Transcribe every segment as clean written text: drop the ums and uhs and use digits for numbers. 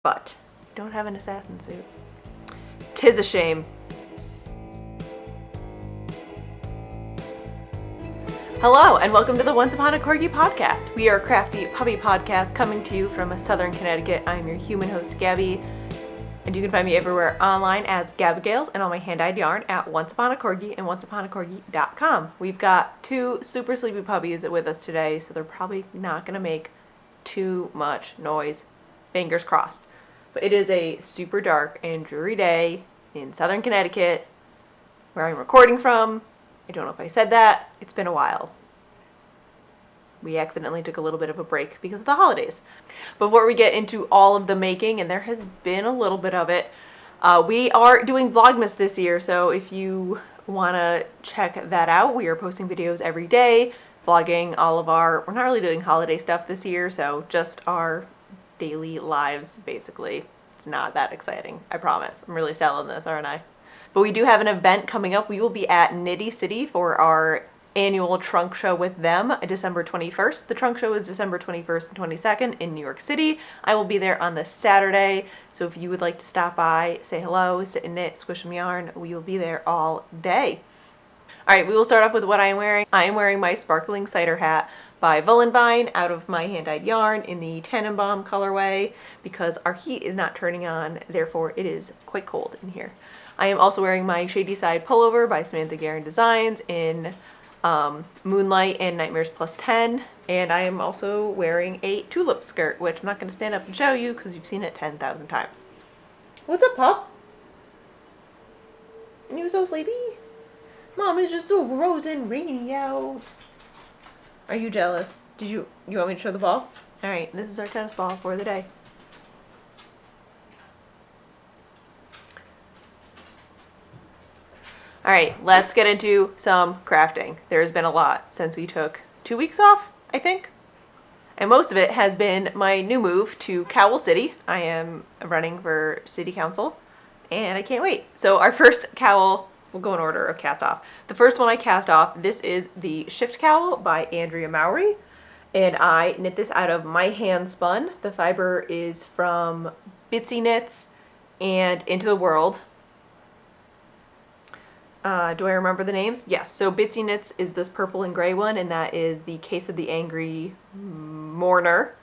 But I don't have an assassin suit. 'Tis a shame. Hello, and welcome to the Once Upon a Corgi Podcast. We are a Crafty Puppy podcast coming to you from Southern Connecticut. I'm your human host, Gabby, and you can find me everywhere online as Gabigales and on my hand-dyed yarn at Once Upon a Corgi and onceuponacorgi.com. We've got two super sleepy puppies with us today, so they're probably not going to make too much noise. Fingers crossed. But it is a super dark and dreary day in Southern Connecticut, where I'm recording from. I don't know if I said that. It's been a while. We accidentally took a little bit of a break because of the holidays. Before we get into all of the making, and there has been a little bit of it, we are doing Vlogmas this year, so if you want to check that out, we are posting videos every day, vlogging all of our, we're not really doing holiday stuff this year, so just our daily lives, basically. It's not that exciting, I promise. I'm really selling this, aren't I? But we do have an event coming up. We will be at Knitty City for our annual trunk show with them, December 21st. The trunk show is December 21st and 22nd in New York City. I will be there on the Saturday, so if you would like to stop by, say hello, sit and knit, squish some yarn, we will be there all day. All right, we will start off with what I am wearing. I am wearing my sparkling cider hat by Vine out of my hand-dyed yarn in the Tannenbaum colorway because our heat is not turning on, therefore it is quite cold in here. I am also wearing my Shady Side pullover by Samantha Guerin Designs in Moonlight and Nightmares Plus 10, and I am also wearing a Tulip Skirt, which I'm not going to stand up and show you because you've seen it 10,000 times. What's up, pup? Are you so sleepy? Mom, it's just so gross and rainy out. Are you jealous? You want me to show the ball? Alright, this is our tennis ball for the day. Alright, let's get into some crafting. There's been a lot since we took 2 weeks off, I think. And most of it has been my new move to Cowl City. I am running for city council, and I can't wait. So our first cowl, we'll go in order of cast off. The first one I cast off, this is the Shift Cowl by Andrea Mowry, and I knit this out of my Handspun. The fiber is from Bitsy Knits and Into the Whirled. Do I remember the names? Yes. So Bitsy Knits is this purple and gray one, and that is the Case of the Angry Mourner.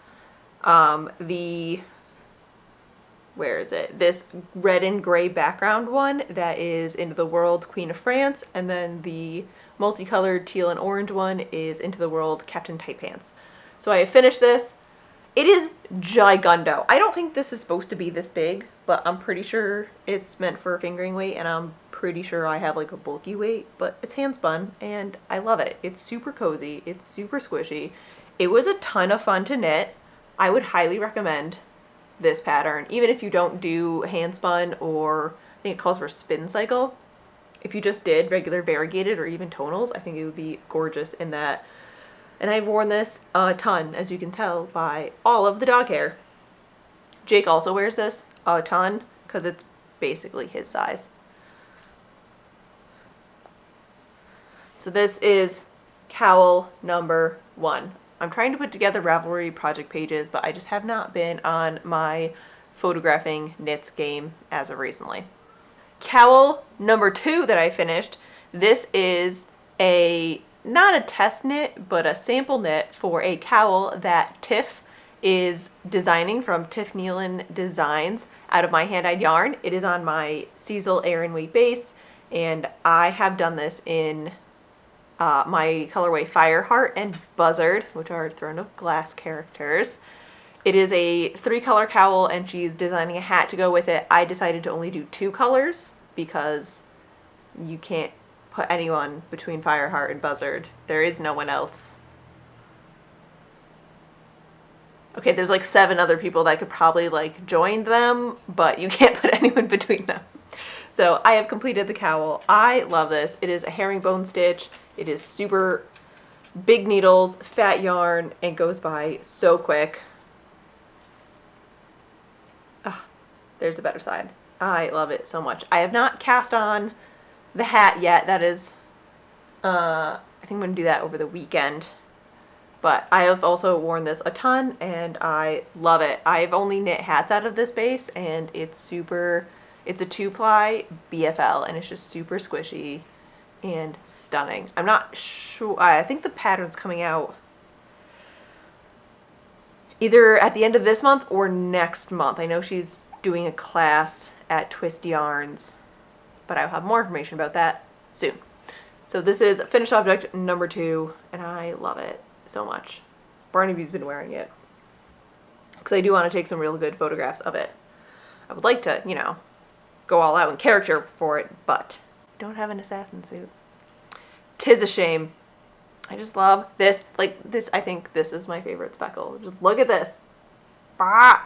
Where is it? This red and gray background one, that is Into the Whirled, Queen of France, and then the multicolored teal and orange one is Into the Whirled, Captain Tight Pants. So I have finished this. It is gigundo. I don't think this is supposed to be this big, but I'm pretty sure it's meant for fingering weight, and I'm pretty sure I have like a bulky weight, but it's hand spun and I love it. It's super cozy. It's super squishy. It was a ton of fun to knit. I would highly recommend this pattern, even if you don't do hand spun, or I think it calls for spin cycle. If you just did regular variegated or even tonals, I think it would be gorgeous in that. And I've worn this a ton, as you can tell by all of the dog hair. Jake also wears this a ton because it's basically his size. So this is cowl number 1. I'm trying to put together Ravelry project pages, but I just have not been on my photographing knits game as of recently. Cowl number 2 that I finished, this is not a test knit, but a sample knit for a cowl that Tiff is designing from Tiff Nealon Designs out of my hand-dyed yarn. It is on my Cecil Aran weight base, and I have done this in my colorway Fireheart and Buzzard, which are Throne of Glass characters. It is a 3-color cowl, and she's designing a hat to go with it. I decided to only do 2 colors because you can't put anyone between Fireheart and Buzzard. There is no one else. Okay, there's like 7 other people that could probably like join them, but you can't put anyone between them. So I have completed the cowl. I love this. It is a herringbone stitch. It is super big needles, fat yarn, and goes by so quick. Ah, there's a better side. I love it so much. I have not cast on the hat yet. That is, I think I'm going to do that over the weekend. But I have also worn this a ton and I love it. I've only knit hats out of this base and it's a 2-ply BFL and it's just super squishy and stunning. I'm not sure, I think the pattern's coming out either at the end of this month or next month. I know she's doing a class at Twist Yarns, but I'll have more information about that soon. So this is finished object number 2 and I love it so much. Barnaby's been wearing it because I do want to take some real good photographs of it. I would like to, you know, go all out in character for it, but I don't have an assassin suit. 'Tis a shame. I just love this. Like this, I think this is my favorite speckle. Just look at this. I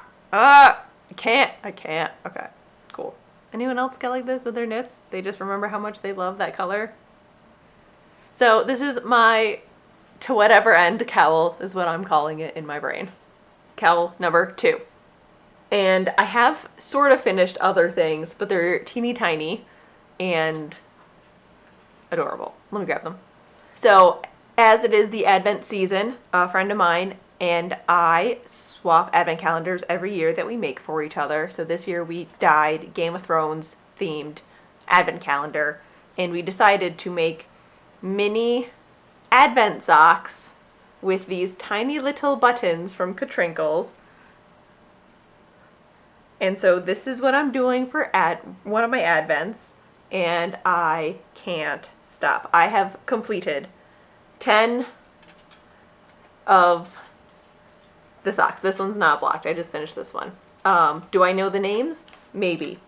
can't. Okay, cool. Anyone else get like this with their knits? They just remember how much they love that color. So this is my to whatever end cowl is what I'm calling it in my brain. Cowl number 2. And I have sort of finished other things, but they're teeny tiny and adorable. Let me grab them. So as it is the Advent season, a friend of mine and I swap Advent calendars every year that we make for each other. So this year we dyed Game of Thrones themed Advent calendar and we decided to make mini Advent socks with these tiny little buttons from Katrinkles. And so this is what I'm doing for one of my Advents, and I can't stop. I have completed 10 of the socks. This one's not blocked. I just finished this one. Do I know the names? Maybe.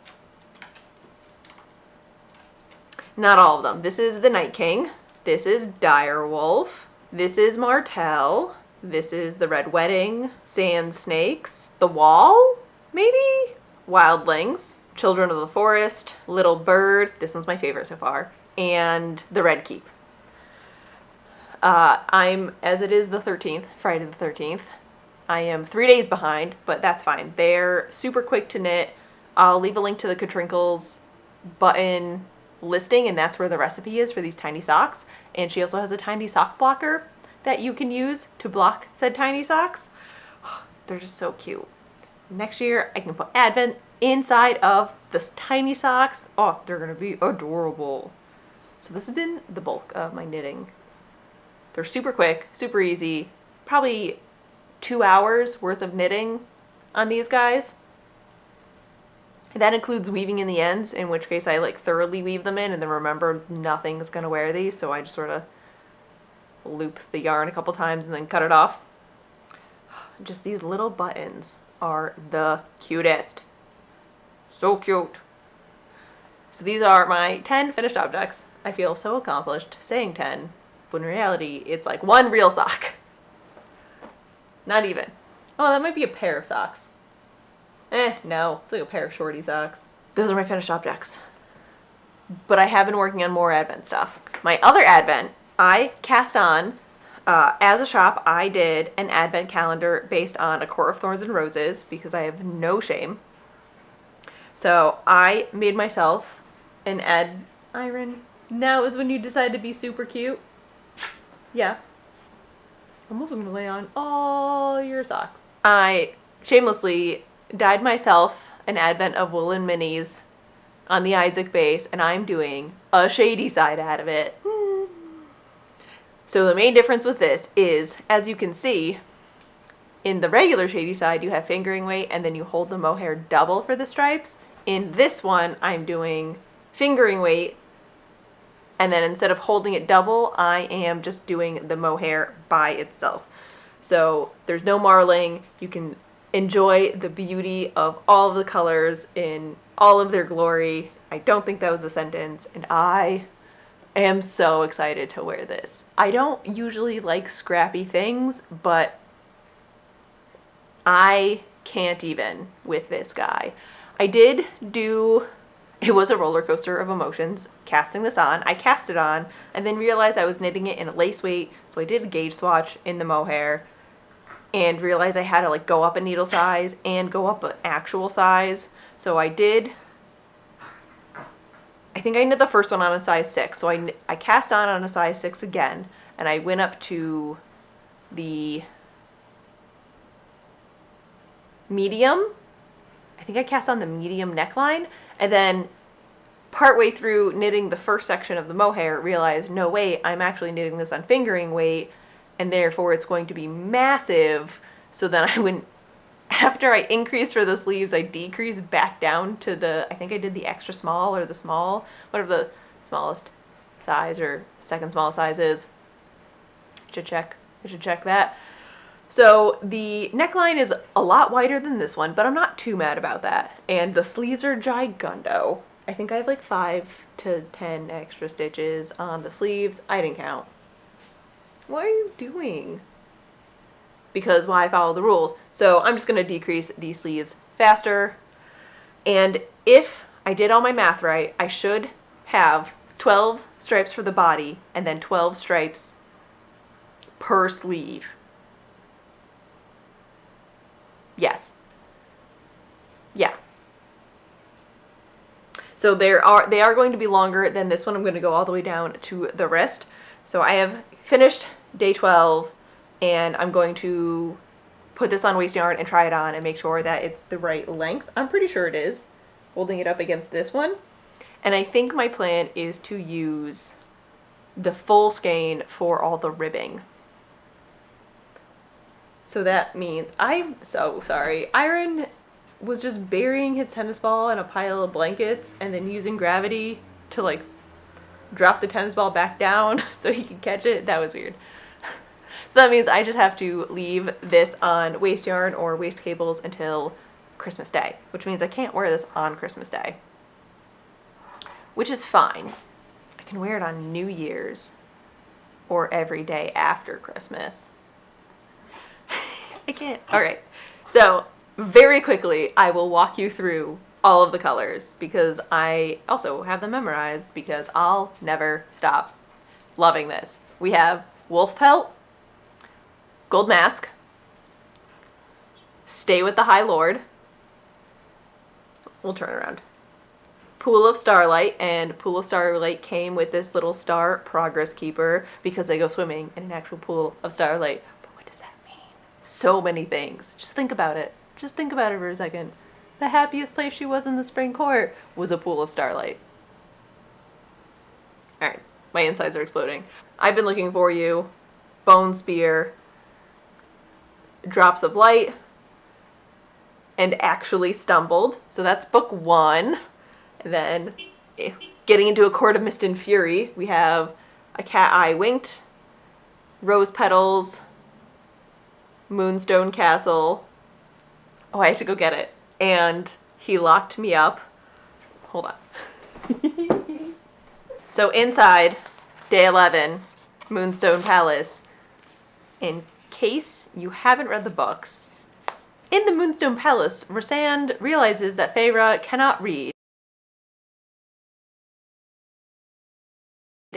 Not all of them. This is the Night King. This is Direwolf. This is Martell. This is the Red Wedding. Sand Snakes. The Wall? Maybe? Wildlings. Children of the Forest. Little Bird. This one's my favorite so far. And the Red Keep. As it is the 13th, Friday the 13th, I am 3 days behind, but that's fine. They're super quick to knit. I'll leave a link to the Katrinkles button listing, and that's where the recipe is for these tiny socks. And she also has a tiny sock blocker that you can use to block said tiny socks. They're just so cute. Next year I can put Advent inside of this tiny socks. Oh, they're gonna be adorable. So this has been the bulk of my knitting. They're super quick, super easy, probably 2 hours worth of knitting on these guys. That includes weaving in the ends, in which case I like thoroughly weave them in and then remember nothing's gonna wear these, so I just sort of loop the yarn a couple times and then cut it off. Just these little buttons are the cutest. So cute. So these are my 10 finished objects. I feel so accomplished saying 10, but in reality it's like one real sock. Not even. Oh, that might be a pair of socks. No, it's like a pair of shorty socks. Those are my finished objects. But I have been working on more Advent stuff. My other Advent, I cast on, as a shop, I did an Advent calendar based on A Court of Thorns and Roses because I have no shame. So I made myself an Iron. Now is when you decide to be super cute. Yeah. I'm also going to lay on all your socks. I shamelessly dyed myself an Advent of woolen minis on the Isaac base, and I'm doing a Shady Side out of it. So the main difference with this is, as you can see, in the regular Shady Side you have fingering weight and then you hold the mohair double for the stripes. In this one I'm doing fingering weight, and then instead of holding it double, I am just doing the mohair by itself. So there's no marling. You can enjoy the beauty of all of the colors in all of their glory. I don't think that was a sentence, and I am so excited to wear this. I don't usually like scrappy things, but I can't even with this guy. I did do, it was a roller coaster of emotions casting this on. I cast it on and then realized I was knitting it in a lace weight, so I did a gauge swatch in the mohair and realized I had to like go up a needle size and go up an actual size. So I did, I think I knit the first one on a size 6, so I cast on a size 6 again, and I went up to the medium. I think I cast on the medium neckline, and then partway through knitting the first section of the mohair, realized, no, wait, I'm actually knitting this on fingering weight, and therefore it's going to be massive. So then I went, after I increased for the sleeves, I decreased back down to the, I think I did the extra small or the small, whatever the smallest size or second smallest size is. I should check that. So the neckline is a lot wider than this one, but I'm not too mad about that. And the sleeves are gigundo. I think I have like 5 to 10 extra stitches on the sleeves. I didn't count. What are you doing? Because why follow the rules? So I'm just going to decrease these sleeves faster. And if I did all my math right, I should have 12 stripes for the body and then 12 stripes per sleeve. Yes. Yeah. So they are going to be longer than this one. I'm going to go all the way down to the wrist. So I have finished day 12, and I'm going to put this on waste yarn and try it on and make sure that it's the right length. I'm pretty sure it is, holding it up against this one. And I think my plan is to use the full skein for all the ribbing. So that means, I'm so sorry, Iron was just burying his tennis ball in a pile of blankets and then using gravity to like drop the tennis ball back down so he could catch it. That was weird. So that means I just have to leave this on waste yarn or waste cables until Christmas Day, which means I can't wear this on Christmas Day, which is fine. I can wear it on New Year's or every day after Christmas. I can't. All right. So very quickly, I will walk you through all of the colors because I also have them memorized because I'll never stop loving this. We have Wolf Pelt, Gold Mask, Stay with the High Lord. We'll turn around. Pool of Starlight, and Pool of Starlight came with this little star progress keeper because they go swimming in an actual pool of starlight. But what does that mean? So many things. Just think about it. Just think about it for a second. The happiest place she was in the spring court was a pool of starlight. Alright, my insides are exploding. I've been looking for you. Bone Spear, Drops of Light, and Actually Stumbled. So that's book 1. And then getting into A Court of Mist and Fury, we have A Cat Eye Winked, Rose Petals, Moonstone Castle. Oh, I have to go get it. And He Locked Me Up. Hold on. So inside, day 11, Moonstone Palace. In case you haven't read the books, in the Moonstone Palace, Rhysand realizes that Feyre cannot read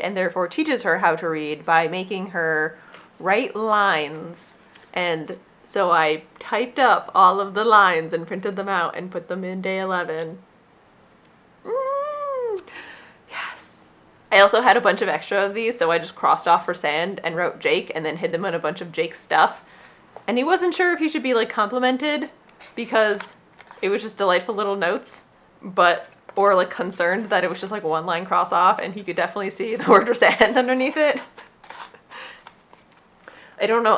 and therefore teaches her how to read by making her write lines. And so I typed up all of the lines and printed them out and put them in day 11. Yes. I also had a bunch of extra of these, so I just crossed off Rhysand and wrote Jake and then hid them in a bunch of Jake's stuff. And he wasn't sure if he should be like complimented because it was just delightful little notes, or like concerned that it was just like one line cross off and he could definitely see the word Rhysand underneath it. I don't know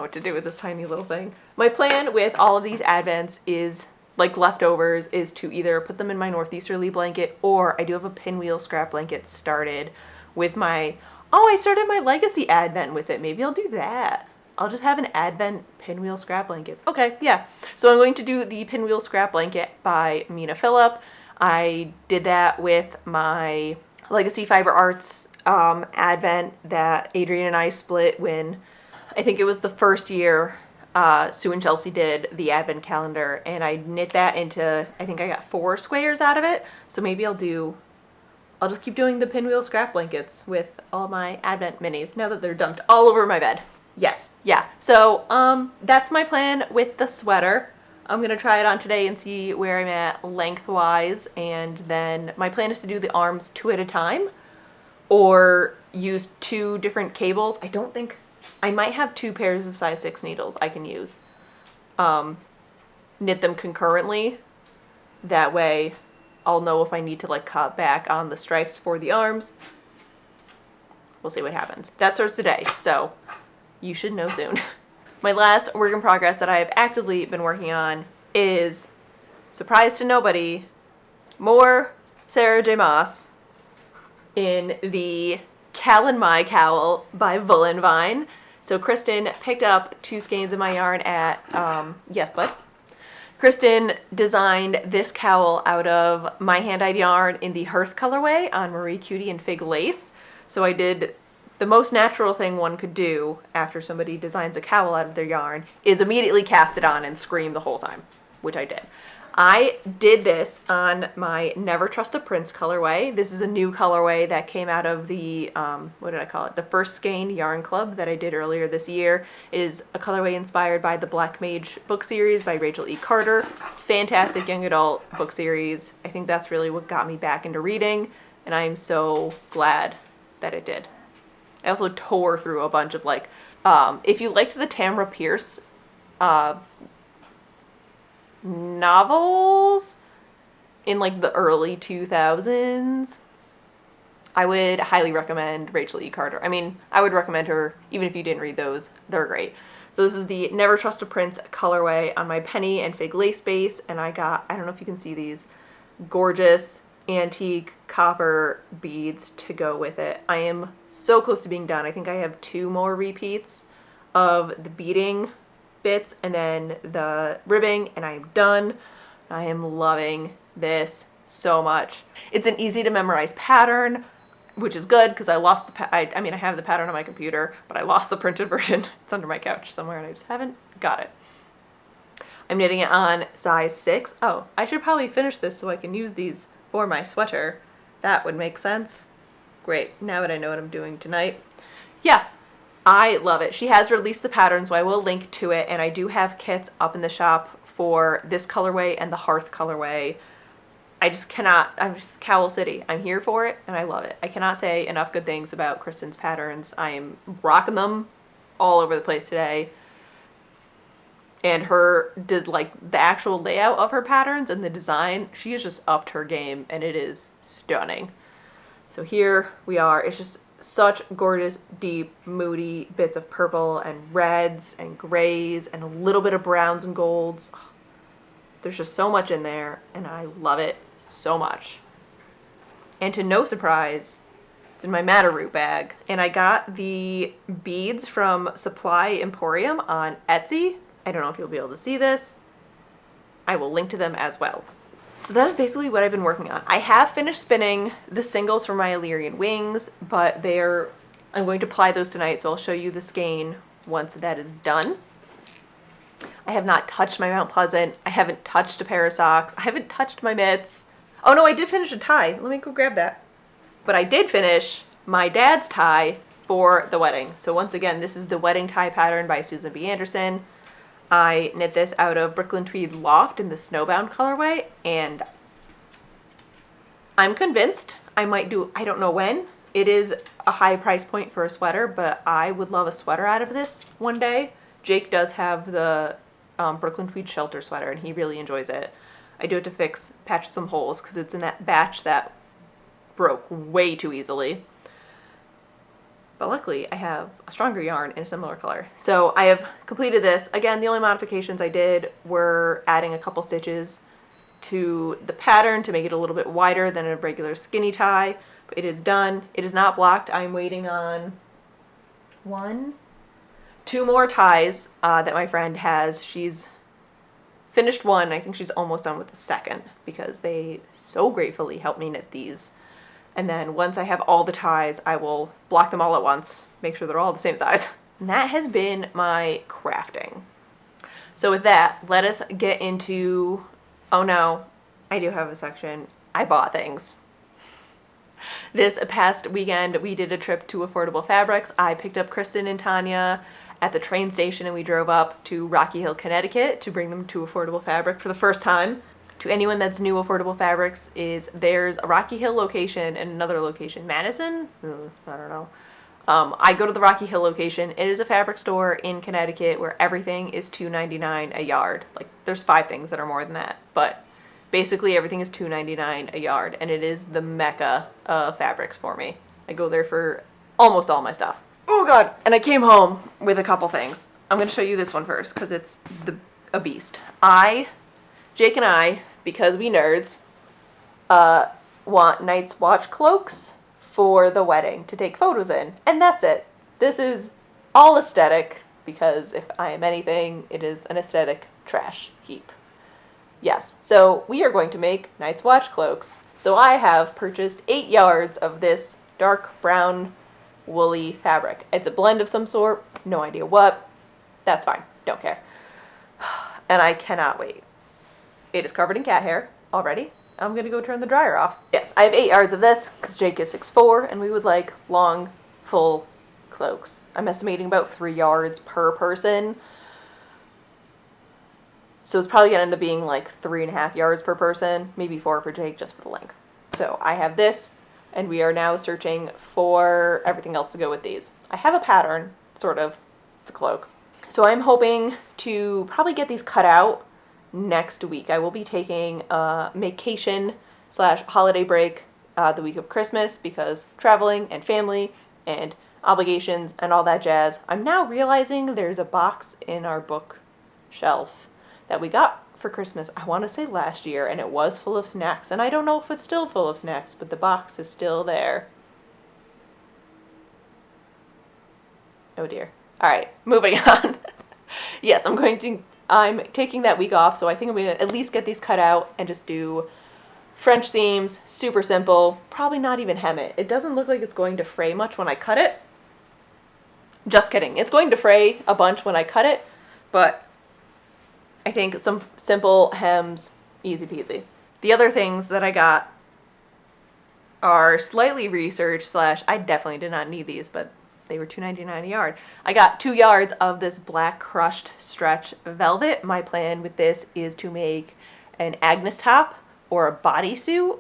what to do with this tiny little thing. My plan with all of these advents is, like leftovers, is to either put them in my northeasterly blanket, or I do have a pinwheel scrap blanket started with I started my legacy advent with it. Maybe I'll do that. I'll just have an advent pinwheel scrap blanket. Okay, yeah. So I'm going to do the pinwheel scrap blanket by Mina Phillip. I did that with my Legacy Fiber Arts advent that Adrian and I split when I think it was the first year Sue and Chelsea did the advent calendar, and I knit that into, I think I got 4 squares out of it. So maybe I'll just keep doing the pinwheel scrap blankets with all my advent minis now that they're dumped all over my bed. Yes, yeah. So that's my plan with the sweater. I'm gonna try it on today and see where I'm at lengthwise, and then my plan is to do the arms 2 at a time or use 2 different cables. I don't think I might have 2 pairs of size 6 needles I can use. Knit them concurrently. That way I'll know if I need to like cut back on the stripes for the arms. We'll see what happens. That starts today, so you should know soon. My last work in progress that I have actively been working on is, surprise to nobody, more Sarah J. Maas in the Calan Cowl by Woolen Vine. So Kristin picked up 2 skeins of my yarn at, yes, bud. Kristin designed this cowl out of my hand-dyed yarn in the Hearth colorway on Marie Cutie and Fig Lace. So I did the most natural thing one could do after somebody designs a cowl out of their yarn is immediately cast it on and scream the whole time, which I did. I did this on my Never Trust a Prince colorway. This is a new colorway that came out of the, what did I call it? The first Skein yarn club that I did earlier this year. It is a colorway inspired by the Black Mage book series by Rachel E. Carter. Fantastic young adult book series. I think that's really what got me back into reading, and I'm so glad that it did. I also tore through a bunch of like, if you liked the Tamra Pierce novels in like the early 2000s, I would highly recommend Rachel E. Carter. I mean, I would recommend her even if you didn't read those. They're great. So this is the Never Trust a Prince colorway on my penny and fig lace base, and I got, I don't know if you can see these, gorgeous antique copper beads to go with it. I am so close to being done. I think I have 2 more repeats of the beading bits and then the ribbing, and I'm done. I am loving this so much. It's an easy to memorize pattern, which is good because I lost the I mean I have the pattern on my computer, but I lost the printed version. It's under my couch somewhere and I just haven't got it. I'm knitting it on size 6. Oh, I should probably finish this so I can use these for my sweater. That would make sense. Great, now that I know what I'm doing tonight. Yeah, I love it. She has released the pattern, so I will link to it, and I do have kits up in the shop for this colorway and the Hearth colorway. I just cannot, I'm just Cowl City. I'm here for it, and I love it. I cannot say enough good things about Kristin's patterns. I am rocking them all over the place today. And her, like, the actual layout of her patterns and the design, she has just upped her game, and it is stunning. So here we are. It's just such gorgeous, deep, moody bits of purple and reds and grays and a little bit of browns and golds. There's just so much in there, and I love it so much. And to no surprise, it's in my Matterroot bag. And I got the beads from Supply Emporium on Etsy. I don't know if you'll be able to see this. I will link to them as well. So that is basically what I've been working on. I have finished spinning the singles for my Illyrian wings, but I'm going to ply those tonight, so I'll show you the skein once that is done. I have not touched my Mount Pleasant. I haven't touched a pair of socks. I haven't touched my mitts. Oh no, I did finish a tie. Let me go grab that. But I did finish my dad's tie for the wedding. So once again, this is the wedding tie pattern by Susan B. Anderson. I knit this out of Brooklyn Tweed Loft in the Snowbound colorway, and I'm convinced I might do, I don't know when. It is a high price point for a sweater, but I would love a sweater out of this one day. Jake does have the Brooklyn Tweed shelter sweater, and he really enjoys it. I do it to patch some holes because it's in that batch that broke way too easily. But luckily I have a stronger yarn in a similar color. So I have completed this. Again, the only modifications I did were adding a couple stitches to the pattern to make it a little bit wider than a regular skinny tie. But it is done. It is not blocked. I'm waiting on 2 more ties that my friend has. She's finished one. I think she's almost done with the second because they so gratefully helped me knit these. And then once I have all the ties, I will block them all at once, make sure they're all the same size. And that has been my crafting. So with that, let us get into, oh no, I do have a section. I bought things. This past weekend, we did a trip to Affordable Fabrics. I picked up Kristin and Tanya at the train station, and we drove up to Rocky Hill, Connecticut to bring them to Affordable Fabric for the first time. To anyone that's new, Affordable Fabrics there's a Rocky Hill location and another location, Madison? I don't know. I go to the Rocky Hill location. It is a fabric store in Connecticut where everything is $2.99 a yard. Like, there's 5 things that are more than that, but basically everything is $2.99 a yard, and it is the mecca of fabrics for me. I go there for almost all my stuff. Oh god! And I came home with a couple things. I'm going to show you this one first because it's a beast. Jake and I, because we nerds, want Night's Watch cloaks for the wedding to take photos in, and that's it. This is all aesthetic, because if I am anything, it is an aesthetic trash heap. Yes, so we are going to make Night's Watch cloaks. So I have purchased 8 yards of this dark brown woolly fabric. It's a blend of some sort, no idea what. That's fine, don't care. And I cannot wait. It is covered in cat hair already. I'm going to go turn the dryer off. Yes, I have 8 yards of this because Jake is 6'4", and we would like long, full cloaks. I'm estimating about 3 yards per person. So it's probably going to end up being like 3.5 yards per person, maybe 4 for Jake just for the length. So I have this, and we are now searching for everything else to go with these. I have a pattern, sort of. It's a cloak. So I'm hoping to probably get these cut out next week. I will be taking a vacation/holiday break the week of Christmas because traveling and family and obligations and all that jazz. I'm now realizing there's a box in our bookshelf that we got for Christmas, I want to say last year, and it was full of snacks, and I don't know if it's still full of snacks, but the box is still there. Oh dear. Alright, moving on. Yes, I'm taking that week off, so I think I'm going to at least get these cut out and just do French seams, super simple, probably not even hem it. It doesn't look like it's going to fray much when I cut it. Just kidding. It's going to fray a bunch when I cut it, but I think some simple hems, easy peasy. The other things that I got are slightly research / I definitely did not need these, but they were $2.99 a yard. I got 2 yards of this black crushed stretch velvet. My plan with this is to make an Agnes top or a bodysuit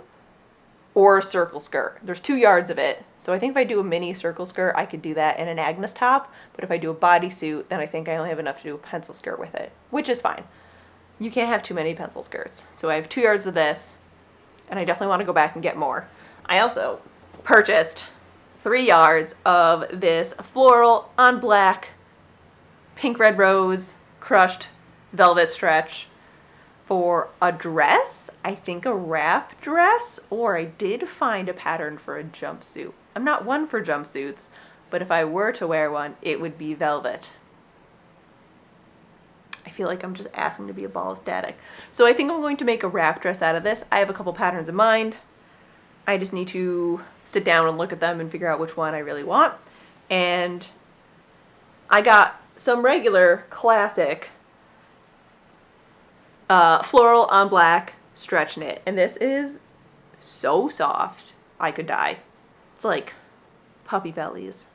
or a circle skirt. There's 2 yards of it. So I think if I do a mini circle skirt, I could do that in an Agnes top. But if I do a bodysuit, then I think I only have enough to do a pencil skirt with it, which is fine. You can't have too many pencil skirts. So I have 2 yards of this, and I definitely want to go back and get more. I also purchased 3 yards of this floral on black pink red rose crushed velvet stretch for a dress. I think a wrap dress, or I did find a pattern for a jumpsuit. I'm not one for jumpsuits, but if I were to wear one, it would be velvet. I feel like I'm just asking to be a ball of static. So I think I'm going to make a wrap dress out of this. I have a couple patterns in mind. I just need to sit down and look at them and figure out which one I really want. And I got some regular classic floral on black stretch knit. And this is so soft, I could die. It's like puppy bellies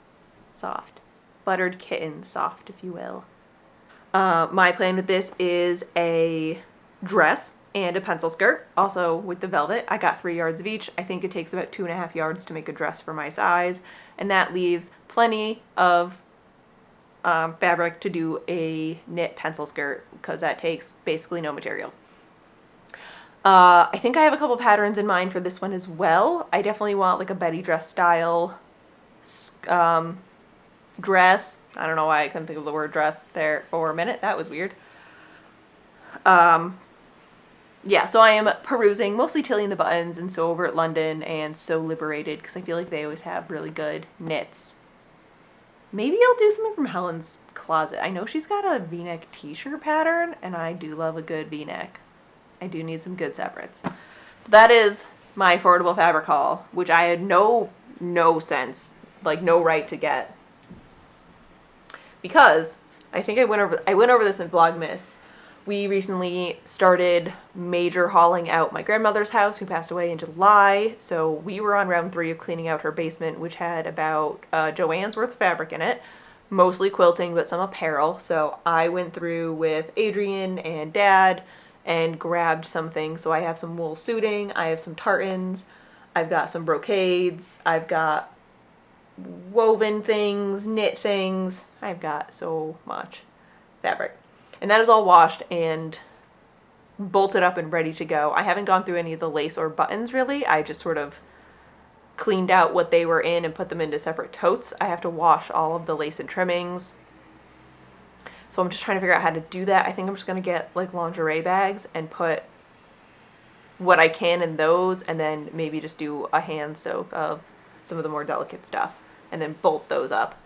soft. Buttered kitten soft, if you will. My plan with this is a dress and a pencil skirt, also with the velvet. I got 3 yards of each. I think it takes about 2.5 yards to make a dress for my size, and that leaves plenty of fabric to do a knit pencil skirt because that takes basically no material. I think I have a couple patterns in mind for this one as well. I definitely want like a Betty dress style dress. I don't know why I couldn't think of the word dress there for a minute. That was weird. Yeah, so I am perusing, mostly Tilly and the Buttons and So Over at London and So Liberated, because I feel like they always have really good knits. Maybe I'll do something from Helen's Closet. I know she's got a V-neck t-shirt pattern, and I do love a good V-neck. I do need some good separates. So that is my affordable fabric haul, which I had no sense, like no right to get. Because I think I went over this in Vlogmas. We recently started major hauling out my grandmother's house, who passed away in July. So we were on round 3 of cleaning out her basement, which had about Joann's worth of fabric in it. Mostly quilting, but some apparel. So I went through with Adrian and Dad and grabbed something. So I have some wool suiting, I have some tartans, I've got some brocades, I've got woven things, knit things. I've got so much fabric. And that is all washed and bolted up and ready to go. I haven't gone through any of the lace or buttons really. I just sort of cleaned out what they were in and put them into separate totes. I have to wash all of the lace and trimmings. So I'm just trying to figure out how to do that. I think I'm just going to get like lingerie bags and put what I can in those, and then maybe just do a hand soak of some of the more delicate stuff and then bolt those up.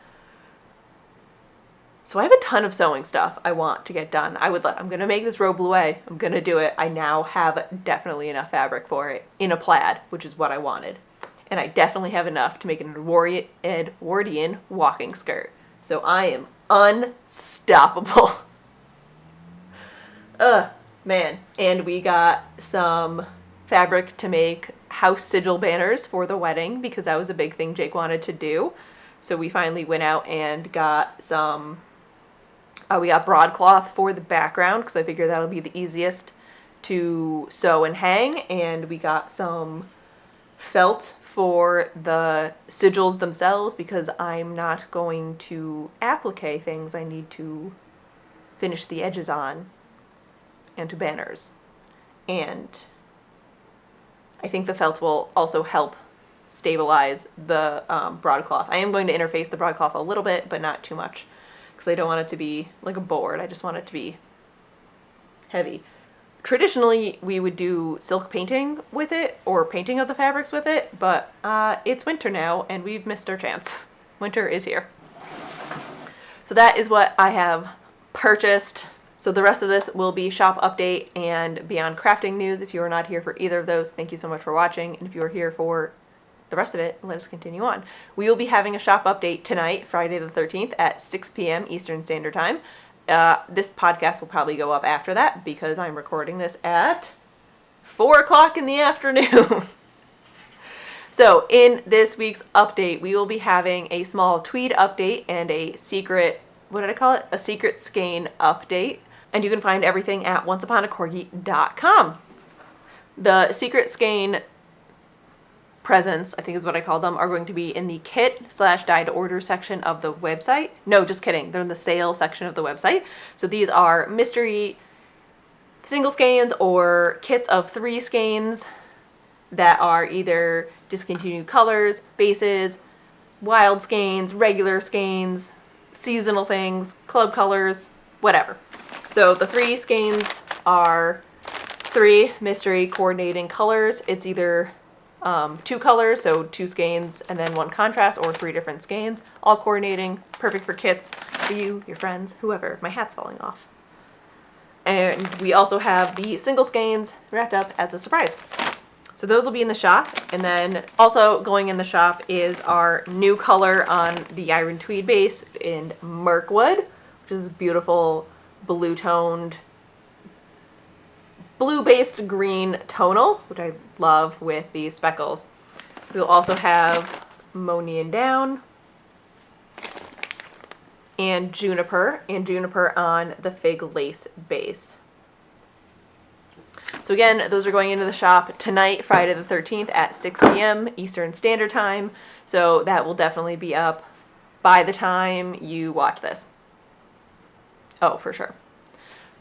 So I have a ton of sewing stuff I want to get done. I'm going to make this robe blouet. I'm going to do it. I now have definitely enough fabric for it in a plaid, which is what I wanted. And I definitely have enough to make an Edwardian walking skirt. So I am unstoppable. Man. And we got some fabric to make house sigil banners for the wedding because that was a big thing Jake wanted to do. So we finally went out and got some, we got broadcloth for the background because I figured that'll be the easiest to sew and hang. And we got some felt for the sigils themselves because I'm not going to applique things I need to finish the edges on and to banners. And I think the felt will also help stabilize the broadcloth. I am going to interface the broadcloth a little bit, but not too much because I don't want it to be like a board. I just want it to be heavy. Traditionally, we would do silk painting with it or painting of the fabrics with it, but it's winter now and we've missed our chance. Winter is here. So that is what I have purchased. So the rest of this will be shop update and Beyond Crafting news. If you are not here for either of those, thank you so much for watching. And if you are here for the rest of it, let us continue on. We will be having a shop update tonight, Friday the 13th at 6 p.m. Eastern Standard Time. This podcast will probably go up after that because I'm recording this at 4 o'clock in the afternoon. So in this week's update, we will be having a small Tweed update and a secret, what did I call it? A secret Skein update. And you can find everything at onceuponacorgi.com. The secret Skein presents, I think is what I call them, are going to be in the kit/die-to-order section of the website. No, just kidding. They're in the sale section of the website. So these are mystery single skeins or kits of 3 skeins that are either discontinued colors, bases, wild skeins, regular skeins, seasonal things, club colors, whatever. So the 3 skeins are 3 mystery coordinating colors. It's either 2 colors, so 2 skeins and then 1 contrast, or 3 different skeins, all coordinating, perfect for kits, for you, your friends, whoever. My hat's falling off. And we also have the single skeins wrapped up as a surprise. So those will be in the shop. And then also going in the shop is our new color on the iron tweed base in Mirkwood, which is beautiful blue-toned, blue-based green tonal, which I love with these speckles. We'll also have Monian Down and Juniper on the fig lace base. So again, those are going into the shop tonight, Friday the 13th at 6 p.m. Eastern Standard Time. So that will definitely be up by the time you watch this. Oh, for sure.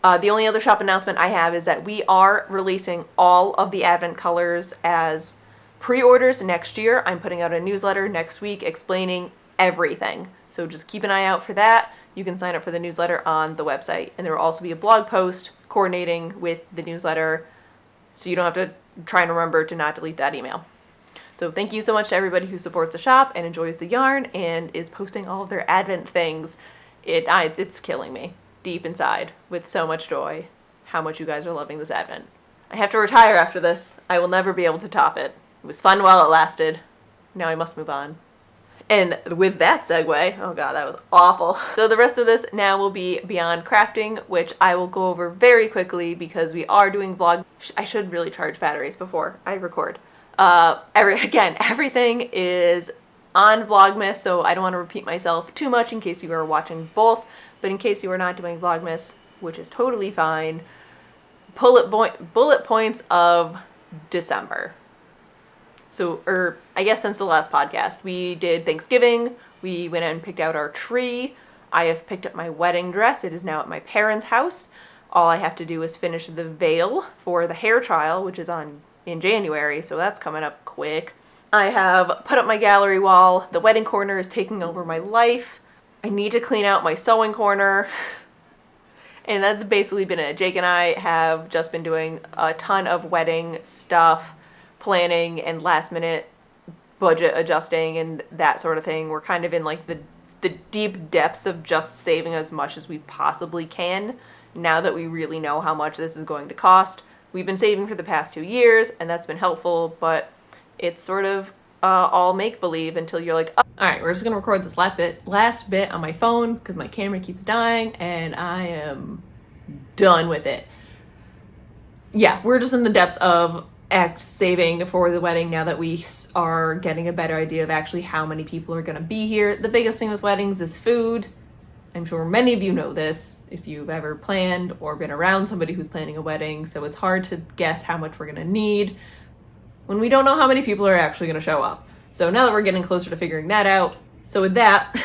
The only other shop announcement I have is that we are releasing all of the Advent colors as pre-orders next year. I'm putting out a newsletter next week explaining everything. So just keep an eye out for that. You can sign up for the newsletter on the website. And there will also be a blog post coordinating with the newsletter, so you don't have to try and remember to not delete that email. So thank you so much to everybody who supports the shop and enjoys the yarn and is posting all of their Advent things. It's killing me deep inside with so much joy how much you guys are loving this Advent. I have to retire after this. I will never be able to top it. It was fun while it lasted. Now I must move on. And with that segue, oh god, that was awful. So the rest of this now will be Beyond Crafting, which I will go over very quickly because we are doing vlog. I should really charge batteries before I record. Everything is on Vlogmas, so I don't want to repeat myself too much in case you are watching both. But in case you are not doing Vlogmas, which is totally fine, bullet points of December. or I guess since the last podcast. We did Thanksgiving. We went and picked out our tree. I have picked up my wedding dress. It is now at my parents' house. All I have to do is finish the veil for the hair trial, which is in January, so that's coming up quick. I have put up my gallery wall. The wedding corner is taking over my life. I need to clean out my sewing corner. And that's basically been it. Jake and I have just been doing a ton of wedding stuff, planning and last minute budget adjusting and that sort of thing. We're kind of in like the deep depths of just saving as much as we possibly can now that we really know how much this is going to cost. We've been saving for the past 2 years and that's been helpful, but it's sort of all make-believe until you're like, oh. All right, we're just gonna record this last bit on my phone because my camera keeps dying and I am done with it. Yeah, we're just in the depths of saving for the wedding now that we are getting a better idea of actually how many people are gonna be here. The biggest thing with weddings is food. I'm sure many of you know this if you've ever planned or been around somebody who's planning a wedding, so it's hard to guess how much we're gonna need when we don't know how many people are actually going to show up. So now that we're getting closer to figuring that out, so with that,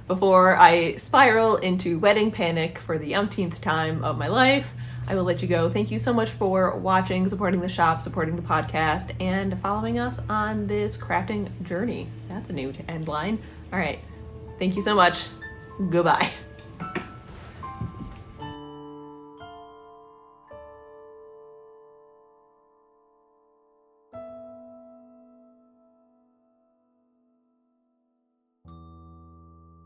before I spiral into wedding panic for the umpteenth time of my life, I will let you go. Thank you so much for watching, supporting the shop, supporting the podcast, and following us on this crafting journey. That's a new end line. All right. Thank you so much. Goodbye.